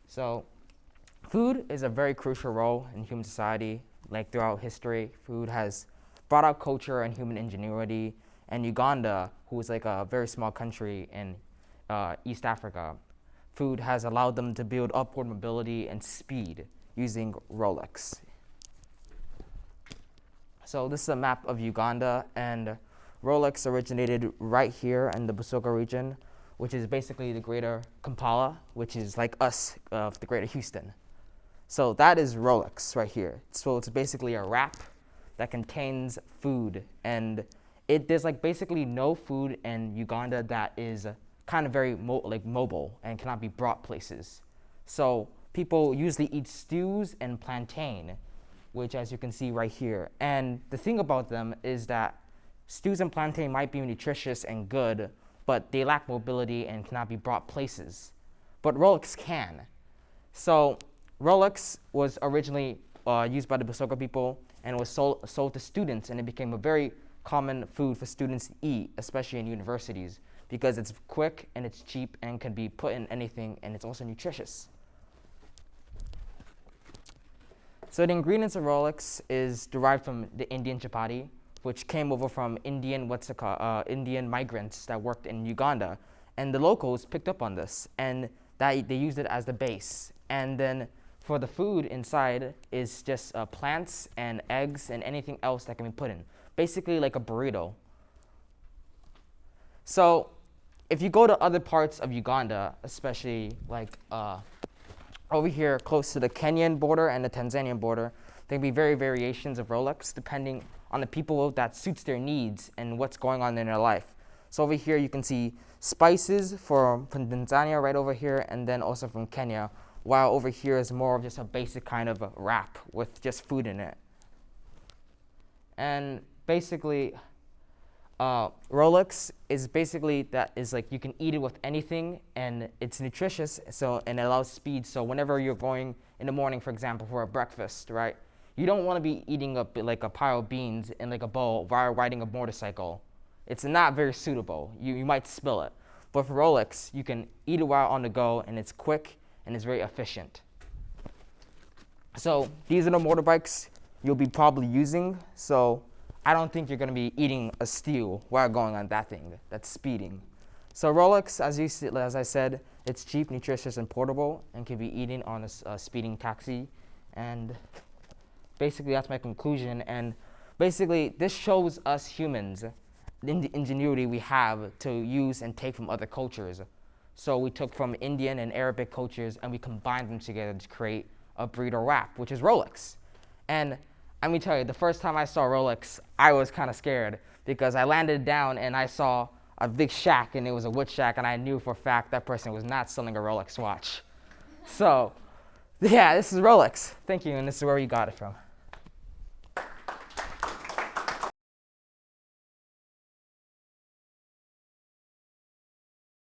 So food is a very crucial role in human society. Like throughout history, food has brought out culture and human ingenuity. And Uganda, who is like a very small country in East Africa, food has allowed them to build upward mobility and speed using Rolex. So this is a map of Uganda, and Rolex originated right here in the Busoga region, which is basically the greater Kampala, which is like us of the greater Houston. So that is Rolex right here. So it's basically a wrap that contains food, and there's like basically no food in Uganda that is kind of very mobile and cannot be brought places. So people usually eat stews and plantain, which as you can see right here. And the thing about them is that stews and plantain might be nutritious and good, but they lack mobility and cannot be brought places. But Rolex can. So Rolex was originally used by the Busoga people and was sold to students, and it became a very common food for students to eat, especially in universities, because it's quick and it's cheap and can be put in anything, and it's also nutritious. So the ingredients of Rolex is derived from the Indian chapati, which came over from Indian migrants that worked in Uganda, and the locals picked up on this, and they used it as the base. And then for the food inside is just plants and eggs and anything else that can be put in, basically like a burrito. So if you go to other parts of Uganda, especially like over here close to the Kenyan border and the Tanzanian border, there can be variations of Rolex depending on the people that suits their needs and what's going on in their life. So over here you can see spices from Tanzania right over here, and then also from Kenya, while over here is more of just a basic kind of a wrap with just food in it. And basically, Rolex is basically that is like you can eat it with anything, and it's nutritious, and it allows speed. So whenever you're going in the morning, for example, for a breakfast, right? You don't want to be eating like a pile of beans in like a bowl while riding a motorcycle. It's not very suitable. You might spill it. But for Rolex, you can eat it while on the go, and it's quick and it's very efficient. So these are the motorbikes you'll be probably using. So I don't think you're going to be eating a stew while going on that thing. That's speeding. So Rolex, as I said, it's cheap, nutritious, and portable, and can be eaten on a speeding taxi. And basically, that's my conclusion. And basically, this shows us humans the ingenuity we have to use and take from other cultures. So we took from Indian and Arabic cultures, and we combined them together to create a burrito wrap, which is Rolex. And let me tell you, the first time I saw Rolex, I was kind of scared because I landed down and I saw a big shack, and it was a wood shack, and I knew for a fact that person was not selling a Rolex watch. So, yeah, this is Rolex. Thank you, and this is where we got it from.